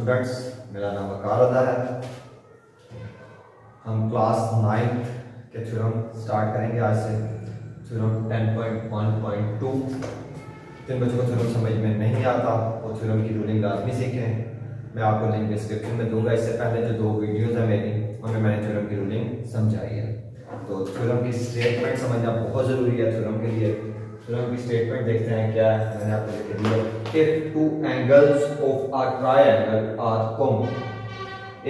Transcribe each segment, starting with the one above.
Students, मेरा नाम वकार अदा है। हम क्लास 9th के थ्योरम स्टार्ट करेंगे आज से। थ्योरम 10.1.2। जिन बच्चों को थ्योरम समझ में नहीं आता वो थ्योरम की रूलिंग लाजमी सीखें। मैं आपको लिंक डिस्क्रिप्शन में दूंगा। इससे पहले जो 2 वीडियोज़ हैं मेरी, उनमें मैंने थ्योरम की रूलिंग समझाई है। तो थ्योरम की स्टेटमेंट समझना बहुत ज़रूरी है थ्योरम के लिए। थ्योरम की स्टेटमेंट देखते हैं क्या है। मैंने आपको लिख दिया, if two angles of a triangle are common,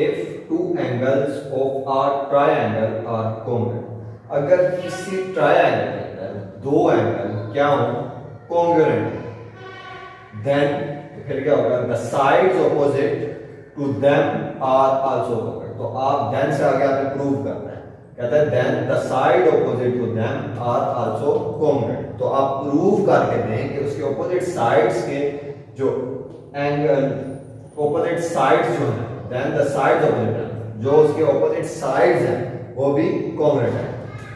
if two angles of a triangle are common, अगर किसी ट्रायंगल के अंदर 2 एंगल क्या हो, कॉन्ग्रुएंट, देन फिर क्या होगा, the sides opposite to them are also congruent. तो आप देन से आगे आपने प्रूव करना है। कहता है then the side opposite to them are also congruent. तो आप प्रूव करके दें कि उसके ऑपोजिट साइड्स के जो एंगल, ऑपोजिट साइड्स जो हैं, देन द साइड्स ऑपोजिट, जो उसके ऑपोजिट साइड्स हैं वो भी कॉन्ग्रुएंट है।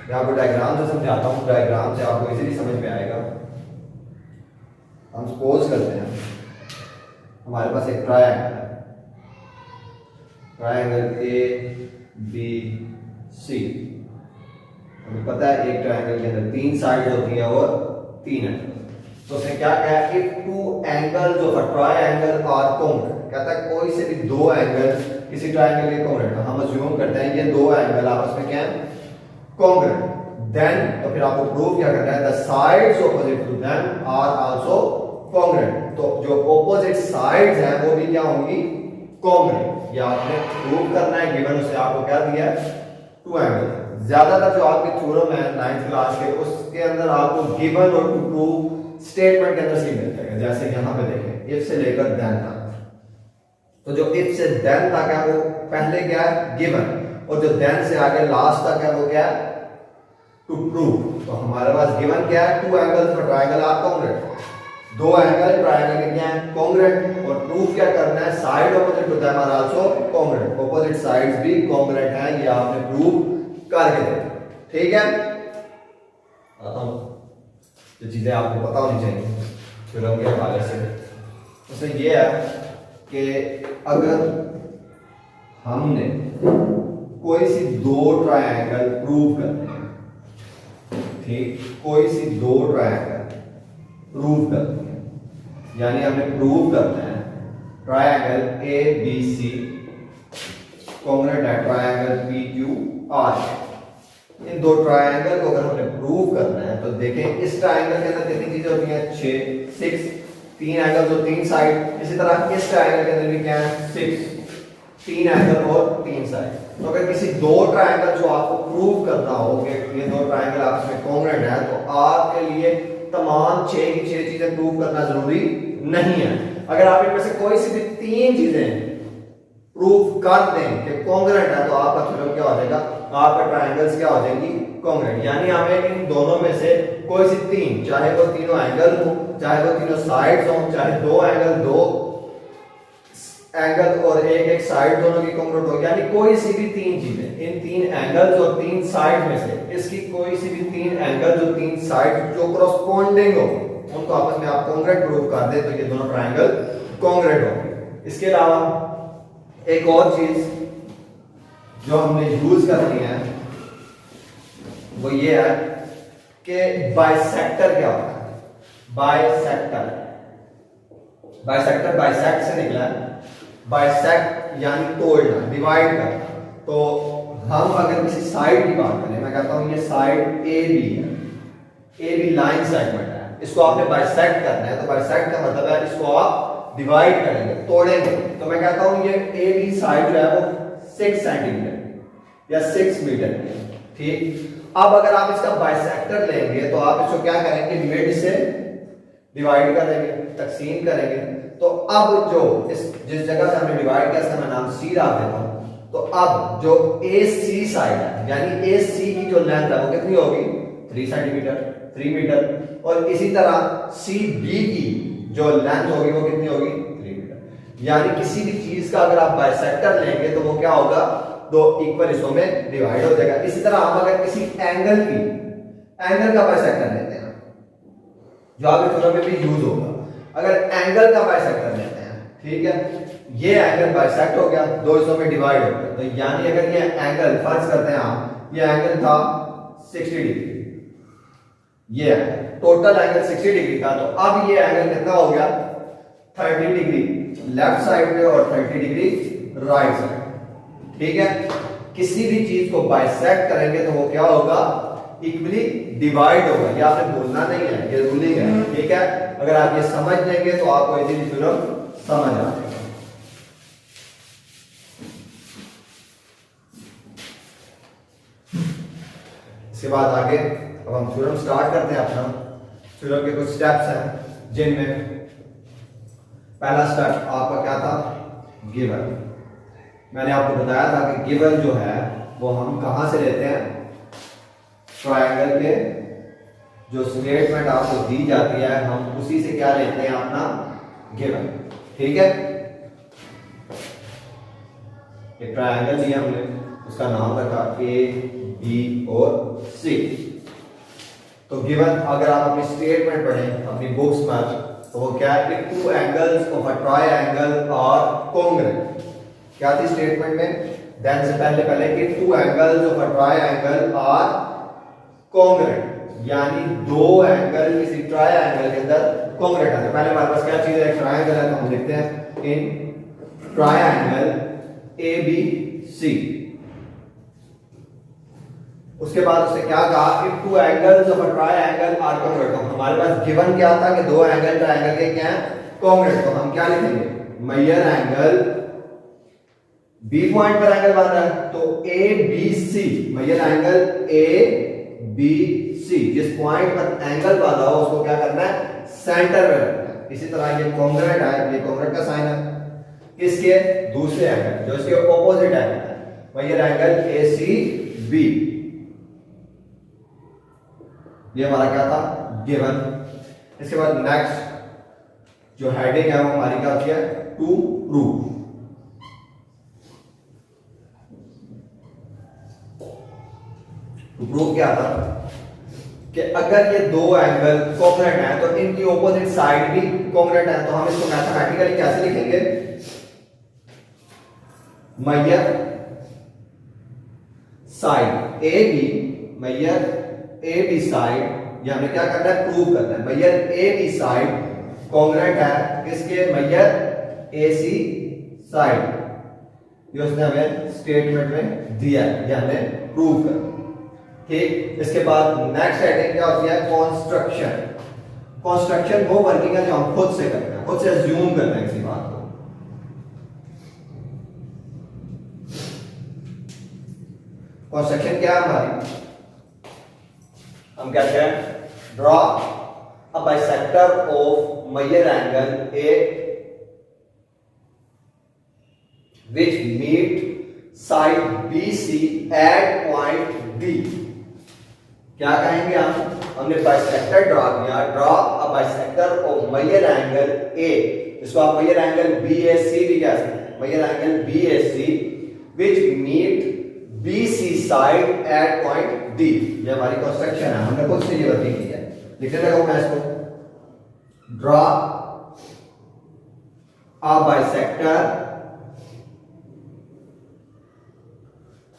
मैं आपको डायग्राम से समझाता हूँ, डायग्राम से आपको इजीली समझ में आएगा। हम सपोज करते हैं हमारे पास एक ट्रायंगल है, ट्रायंगल ए बी सी। हमें पता है एक ट्रायंगल के अंदर 3 साइड होती हैं और 3 एंगल। तो उसने क्या कहा, if 2 angles of a triangle are congruent, कहता है कोई से भी 2 एंगल किसी ट्रायंगल के कॉन्ग्रुएंट है। हम अज्यूम करते हैं ये 2 एंगल आपस में क्या है, कॉन्ग्रुएंट। देन तो फिर आपको प्रूव क्या करना है, the sides opposite to them are also congruent. तो जो ऑपोजिट साइड्स हैं वो भी क्या होंगी, कॉन्ग्रुएंट। ये आपने प्रूव करना है। गिवन उसे आपको क्या दिया है, 2 एंगल। ज्यादातर जो आपके थ्योरम है 9th क्लास के, उसके अंदर आपको गिवन और टू प्रूव स्टेटमेंट के अंदर सी मिल जाएगा। जैसे यहां पे देखें, इफ से लेकर देन तक। तो जो इफ से देन तक है वो पहले क्या है, गिवन, और जो देन से आगे लास्ट तक है वो क्या है, टू प्रूव। तो हमारे पास गिवन क्या है, 2 angles for triangle are congruent, 2 angle triangle के क्या है, कॉन्ग्रुएंट। और प्रूफ क्या करना है, side opposite to them are also congruent, opposite sides भी कॉन्ग्रुएंट हैं। ये आपने प्रूव करके दे। ठीक है, आता हूं जो चीजें आपको पता होनी चाहिए थ्योरम के हवाले से। उसमें ये है कि अगर हमने कोई सी 2 ट्रायंगल प्रूव करने हैं, ठीक, कोई सी 2 ट्रायंगल प्रूव करनी है, यानी हमें प्रूव करना है triangle A B C congruent है ट्रायंगल पी क्यू आर। इन 2 ट्रायंगल को अगर हमने प्रूव करना है तो देखें इस ट्रायंगल के अंदर कितनी चीजें होती हैं, 6 6, 3 एंगल तो 3 साइड। इसी तरह इस ट्रायंगल के अंदर भी क्या है, 6, 3 एंगल और 3 साइड। तो अगर किसी 2 ट्रायंगल जो आपको प्रूव करना हो कि ये 2 ट्रायंगल आपस में कॉन्ग्रुएंट है, तो आपके लिए तमाम 6 की 6 चीजें प्रूव करना जरूरी नहीं है। अगर आप इनमें से कोई सी भी 3 चीजें प्रूव कर दें कि कॉन्ग्रुएंट है, तो आपका थ्योरम क्या हो जाएगा, आपका ट्रायंगल्स क्या हो जाएंगी, कॉन्ग्रुएंट। यानी हमें इन दोनों में से कोई सी 3, चाहे वो तीनों एंगल हो, चाहे वो तीनों साइड्स हो, चाहे 2 एंगल 2 एंगल और एक साइड दोनों की कॉन्ग्रुएंट हो, यानी कोई सी भी 3 चीजें, इन 3 एंगल्स और 3 साइड में से इसकी कोई सी भी 3 एंगल और 3 साइड जो कॉरस्पॉन्डिंग हो, उनको आपस में आप कॉन्ग्रुएंट प्रूव कर दे तो ये दोनों ट्रायंगल कॉन्ग्रुएंट होंगे। इसके अलावा एक और चीज जो हमने यूज करनी है वो ये है कि बाइसेक्टर क्या होता है। बाइसेक्टर, बाइसेक्टर बाइसेक्ट से निकला है, बाइसेक्ट यानी तोड़ना, डिवाइड करना। तो हम अगर किसी साइड की बात करें, मैं कहता हूं ये साइड ए बी है, ए बी लाइन सेगमेंट है, इसको आपने बाइसेक्ट करना है। तो बाइसेक्ट का मतलब है इसको आप डिवाइड करेंगे, तोड़ेंगे। तो मैं कहता हूं ये ए बी साइड जो है वो 6 सेंटीमीटर या 6 मीटर की है, ठीक। अब अगर आप इसका बाइसेक्टर लेंगे तो आप इसको क्या करेंगे, मिड से डिवाइड करेंगे, तकसीम करेंगे। तो अब जो जिस जगह से हमने डिवाइड किया इसका मैं नाम सी रख देता हूं। तो अब जो ए सी साइड है, यानी ए सी की जो लेंथ है वो कितनी होगी, 3 सेंटीमीटर, 3 मीटर। और इसी तरह सी बी की जो लेंथ होगी वो कितनी होगी, 3 मीटर। यानी किसी भी चीज का अगर आप बाइसेक्टर लेंगे तो वो क्या होगा, 2 इक्वल हिस्सों में डिवाइड हो जाएगा। इसी तरह हम अगर किसी एंगल का बाइसेक्टर लेते हैं, जो आपके थ्योरम में भी यूज होगा, अगर एंगल का बाइसेक्टर लेते हैं, ठीक है, ये एंगल बाइसेक्ट हो गया, दो हिस्सों में डिवाइड हो गया। तो यानी अगर ये एंगल फर्ज करते हैं हम, ये एंगल था 60 डिग्री, ये टोटल एंगल 60 डिग्री था, तो अब ये एंगल कितना हो गया 30 डिग्री लेफ्ट साइड पे और 30 डिग्री राइट साइड। ठीक है, किसी भी चीज को बाइसेक्ट करेंगे तो वो क्या होगा, इक्वली डिवाइड होगा। ये आपने बोलना नहीं है, ये रूलिंग है। ठीक है, अगर आप ये समझ लेंगे तो आपको इजीली थ्योरम समझ आ जाएगा। इसके बाद आगे अब हम थ्योरम स्टार्ट करते हैं अपना। थ्योरम के कुछ स्टेप्स हैं जिनमें पहला स्टेप आपका क्या था, गिवन। मैंने आपको बताया था कि गिवन जो है वो हम कहां से लेते हैं, ट्रायंगल के जो स्टेटमेंट आपको दी जाती है हम उसी से क्या लेते हैं, अपना गिवन। ठीक है, एक ट्रायंगल दिया हमने, उसका नाम रखा ए बी और सी। तो गिवन अगर आप अपनी स्टेटमेंट पढ़ें अपनी बुक्स में तो वो क्या है, two angles of a triangle are congruent. क्या थी स्टेटमेंट में, देन से पहले कि two angles of a triangle are congruent, यानी दो एंगल किसी ट्रायंगल के अंदर कॉन्ग्रुएंट है। पहले हमारे पास क्या चीज है, एक ट्रायंगल है, तो हम लिखते हैं इन ट्रायंगल ए बी सी। उसके बाद उसने क्या कहा, if two angles of a triangle are congruent. तो हमारे पास गिवन क्या था कि दो एंगल ट्रायंगल के क्या है, कॉन्ग्रुएंट। तो हम क्या लिखेंगे, मेजर एंगल बी पॉइंट पर एंगल बन रहा है तो A B C, measure angle A B C, जिस पॉइंट पर एंगल बांधा हो उसको क्या करना है, सेंटर में रखना है। इसी तरह ये कॉन्ग्रुएंट है, ये कॉन्ग्रुएंट का साइन है किसके, दूसरे एंगल जो इसके ऑपोजिट एंगल है, measure angle A C B. ये हमारा क्या था, गिवन। इसके बाद नेक्स्ट जो हेडिंग है वो हमारी क्या होती है, टू प्रूव। टू प्रूव क्या था कि अगर ये दो एंगल कॉन्ग्रुएंट हैं तो इनकी ऑपोजिट साइड भी कॉन्ग्रुएंट है। तो हम इसको मैथमेटिकली कैसे लिखेंगे, measure side A B, measure A B side, ये हमें क्या करना है, प्रूव करना है। Measure A B side congruent है किसके, मेजर ए सी साइड। ये उसने हमें स्टेटमेंट में दिया है, ये हमें प्रूव करना। ठीक, इसके बाद नेक्स्ट हेडिंग क्या होती है, कंस्ट्रक्शन। कंस्ट्रक्शन वो वर्किंग है जो हम खुद से करते हैं, खुद से अज्यूम करते हैं किसी बात को। कंस्ट्रक्शन क्या है हमारी, हम कहते हैं draw a bisector of measure angle A which meet side B C at point D. क्या कहेंगे हम, हमने बाइसेक्टर ड्रॉ किया, draw a bisector of measure angle A, इसको आप measure angle B A C भी कह सकते हैं, measure angle B A C which meet B C side at point D. ये हमारी कंस्ट्रक्शन है, हमने खुद से ये वर्किंग की है। लिखने लगा मैं इसको, draw a bisector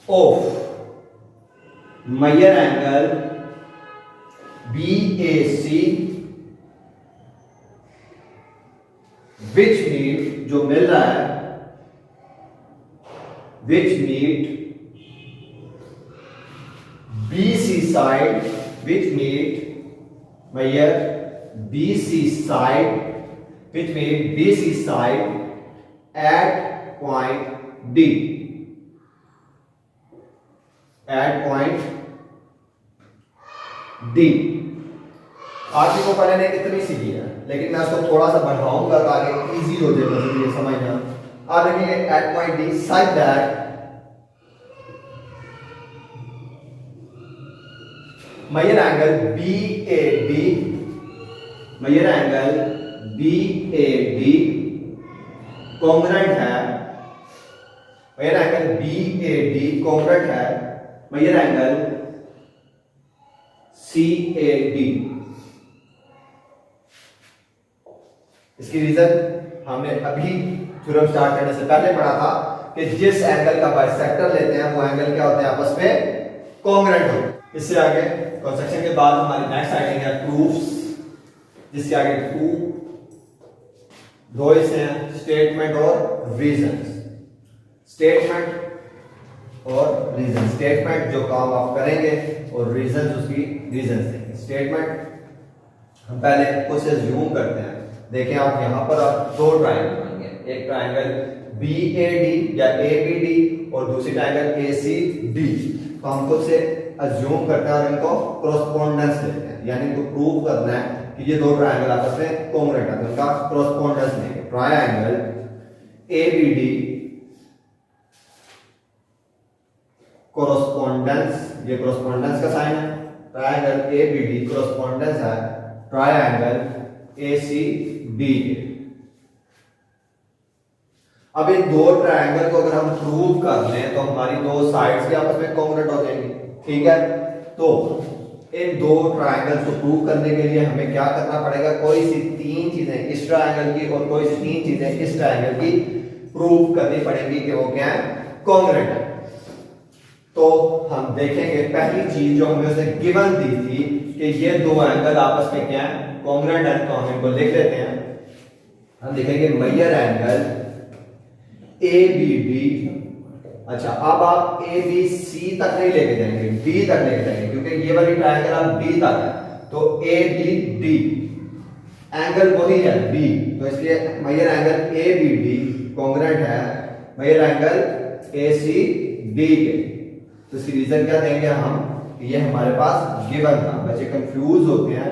of measure angle B A C which meet, जो मिल रहा है, which meet BC side, which meet measure BC side, which meet BC side at point D, at point D। आज को पढ़ने ने कितनी सी है, लेकिन मैं उसको थोड़ा सा बढ़ाऊंगा ताकि इजी हो जाए मुझे समझना। आप देखिए at point D such that measure angle B A B, measure angle B A B congruent है, measure angle B A D congruent है measure angle C A D. इसकी रीजन हमने अभी थ्योरम स्टार्ट करने से पहले पढ़ा था कि जिस एंगल का बाइसेक्टर लेते हैं वो एंगल क्या होते हैं, आपस में कॉन्ग्रुएंट होते हैं। इससे आगे कंस्ट्रक्शन के बाद हमारी नेक्स्ट आइडिया है प्रूफ्स, जिसके आगे दो हिस्से हैं, स्टेटमेंट और रीजंस। स्टेटमेंट और रीजन, स्टेटमेंट जो काम आप करेंगे और रीजन उसकी रीजंस देंगे। स्टेटमेंट हम पहले कुछ अज्यूम करते हैं। देखें आप यहां पर आप दो ट्रायंगल बनेंगे, एक ट्रायंगल BAD या ABD और दूसरी ट्रायंगल ACD। तो हम खुद से अज्यूम करते हैं और इनको कॉरेस्पोंडेंस लेते हैं, यानी इनको प्रूव करना है कि ये दो ट्रायंगल आपस में कॉन्ग्रुएंट है, तो उनका कॉरेस्पोंडेंस लेंगे। ट्रायंगल ABD कॉरेस्पोंडेंस, ये कॉरेस्पोंडेंस का साइन है। ट्रायंगल ABD कॉरेस्पोंडेंस है ट्रायंगल ACD के। अब इन दो ट्रायंगल को अगर हम प्रूव कर लें तो हमारी दो साइड्स भी आपस में कॉन्ग्रुएंट हो जाएंगी, ठीक है। तो इन दो ट्रायंगल्स को प्रूव करने के लिए हमें क्या करना पड़ेगा, कोई सी तीन चीजें इस ट्रायंगल की और कोई सी तीन चीजें इस ट्रायंगल की प्रूव करनी पड़ेगी कि वो क्या है, कॉन्ग्रुएंट है। तो हम देखेंगे पहली चीज जो हमें उसने गिवन दी थी कि ये दो एंगल आपस में क्या है, कॉन्ग्रुएंट है, तो हम इनको लिख लेते हैं। हम देखेंगे मेजर एंगल ABD। अच्छा, अब आप ABC तक नहीं लेके जाएंगे, D तक लेके जाएंगे, क्योंकि ये वाली ट्रायंगल आप D तक है, तो ABD एंगल वही है B, तो इसलिए मेजर एंगल ABD कॉन्ग्रुएंट है मेजर एंगल ACD के। तो इसकी रीजन क्या देंगे हम, ये हमारे पास गिवन था। बच्चे कंफ्यूज होते हैं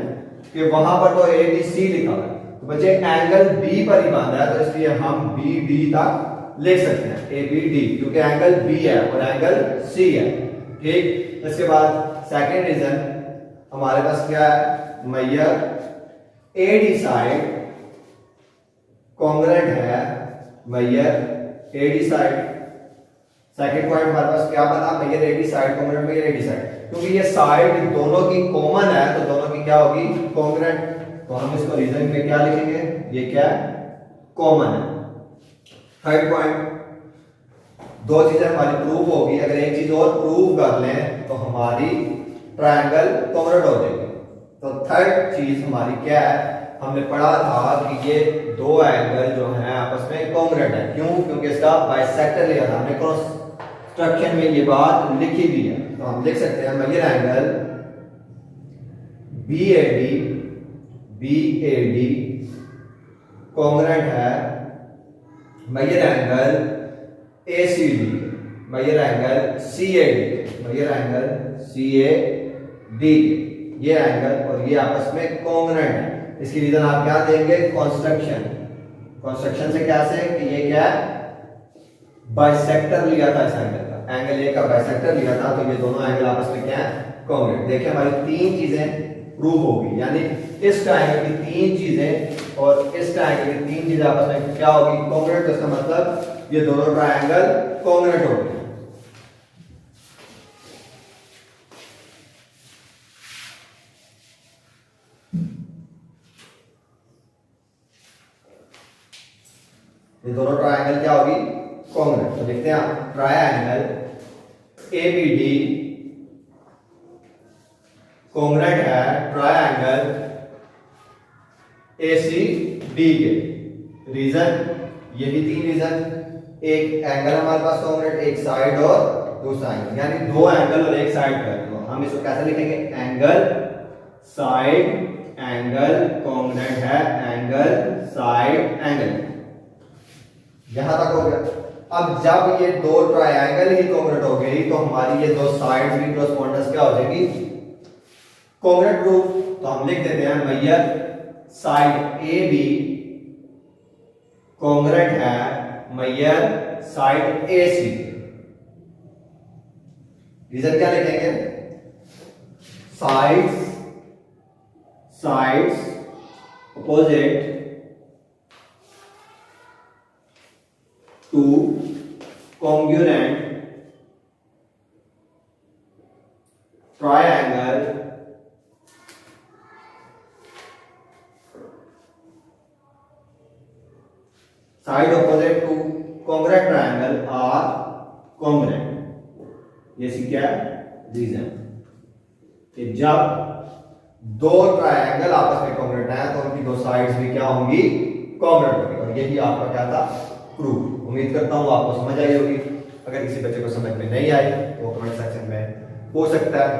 कि वहां पर तो ABC लिखा हुआ है, तो बच्चे एंगल B पर ही बांधा है, तो इसलिए हम BD तक ले सकते हैं, ABD, क्योंकि एंगल B है और एंगल C है, ठीक। इसके बाद सेकंड रीजन हमारे पास क्या है, मेजर AD साइड कॉन्ग्रुएंट है measure AD side. Second point हमारे पास क्या बना, measure AD side congruent measure AD side, क्योंकि ये साइड दोनों की कॉमन है तो दोनों की क्या होगी, कॉन्ग्रुएंट। तो हम इसको रीजन में क्या लिखेंगे, ये क्या है, कॉमन है। थर्ड पॉइंट, दो चीजें हमारी प्रूव होगी, अगर एक चीज और प्रूव कर लें तो हमारी ट्रायंगल कॉन्ग्रुएंट हो जाएगी। तो थर्ड चीज हमारी क्या है, हमने पढ़ा था कि ये दो एंगल जो हैं आपस में कॉन्ग्रुएंट है। क्यों, क्योंकि इसका बाइसेक्टर लिया था हमने, कंस्ट्रक्शन में ये बात लिखी भी है। तो हम लिख सकते हैं मेजर एंगल BAD कॉन्ग्रुएंट है measure angle ACD, measure angle CAD, ये एंगल और ये आपस में कॉन्ग्रुएंट है। इसकी रीजन आप क्या देंगे, कंस्ट्रक्शन से क्या से कि ये क्या है, बाइसेक्टर लिया था इस एंगल का, एंगल A का बाइसेक्टर लिया था, तो ये दोनों एंगल आपस में क्या है, कॉन्ग्रुएंट। देखिए हमारी तीन चीजें प्रूव होगी, यानी इस ट्रायंगल की तीन चीजें और इस ट्रायंगल की तीन चीजें आपस में क्या होगी, कॉन्ग्रुएंट। तो इसका मतलब ये दोनों ट्रायंगल कॉन्ग्रुएंट होंगे। ये दोनों ट्रायंगल क्या होगी, कॉन्ग्रुएंट। तो देखते हैं आप, ट्रायंगल ABD कॉन्ग्रुएंट है ट्रायंगल ACD के। रीजन, ये भी तीन रीजन, एक एंगल हमारे पास कॉन्ग्रुएंट, एक साइड और दूसरा एंगल, यानी दो एंगल और एक साइड का। तो हम इसको कैसे लिखेंगे, एंगल साइड एंगल कॉन्ग्रुएंट है एंगल साइड एंगल। यहां तक हो गया। अब जब ये दो ट्रायंगल ही कॉन्ग्रुएंट हो गई तो हमारी ये दो साइड्स भी कॉरेस्पोंडेंस क्या हो जाएगी, कॉन्ग्रुएंट प्रूफ। तो हम लिख देते हैं मेजर साइड AB कॉन्ग्रुएंट है मेजर साइड AC। रीजन क्या लिखेंगे, sides opposite to congruent triangle side opposite to congruent triangle are congruent. ये सी क्या है रीजन कि जब दो ट्रायंगल आपस में कॉन्ग्रुएंट है तो उनकी दो साइड्स भी क्या होंगी कॉन्ग्रुएंट होंगी। और यही आपका क्या था प्रूफ। उम्मीद करता हूं आपको समझ आई होगी। अगर किसी बच्चे को समझ में नहीं आई तो कमेंट सेक्शन में हो सकता है